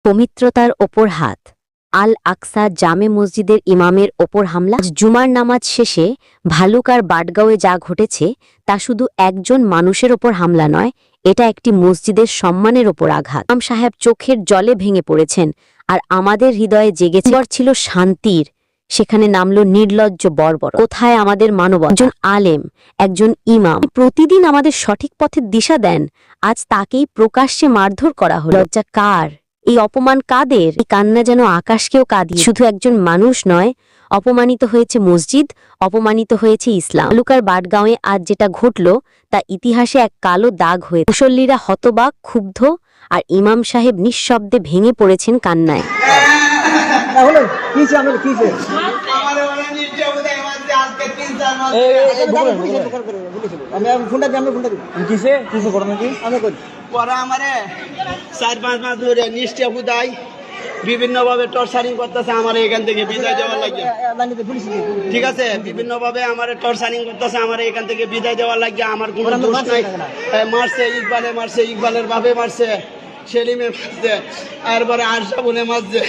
পবিত্রতার ওপর হাত। আল আকসা জামে মসজিদের ইমামের ওপর হামলা। জুমার নামাজ শেষে ভালুকার বাটগাঁওয়ে যা ঘটেছে তা শুধু একজন মানুষের ওপর হামলা নয়, এটা একটি মসজিদের সম্মানের ওপর আঘাত। ইমাম সাহেব চোখের জলে ভেঙে পড়েছেন, আর আমাদের হৃদয়ে জেগেছে ছিল শান্তির, সেখানে নামল নির্লজ্জ বর্বর। কোথায় আমাদের মানবতা? একজন আলেম, একজন ইমাম প্রতিদিন আমাদের সঠিক পথের দিশা দেন, আজ তাকেই প্রকাশ্যে মারধর করা হলো। লজ্জা কার? এই অপমান কাদের? এই কান্না যেন আকাশকেও কাঁদিয়ে। শুধু একজন মানুষ নয়, অপমানিত হয়েছে মসজিদ, অপমানিত হয়েছে ইসলাম। ভালুকার বাটগাঁওয়ে আজ যেটা ঘটল তা ইতিহাসে এক কালো দাগ হয়ে। মুসল্লিরা হতবাক, ক্ষুব্ধ, আর ইমাম সাহেব নিঃশব্দে ভেঙে পড়েছেন কান্নায়। বিভিন্ন ভাবে টর্চারিং করতেছে আমার এখান থেকে বিদায় দেওয়ার লাগে, ঠিক আছে? বিভিন্ন ভাবে আমার টর্চারিং করতেছে আমার এখান থেকে বিদায় দেওয়ার লাগে। আমার কোনো দোষ নাই। মারছে ইকবালে, মারছে ইকবালের ভাবে, মারছে সেলিমে, মারছে এরপরে আরশা বলে মারছে।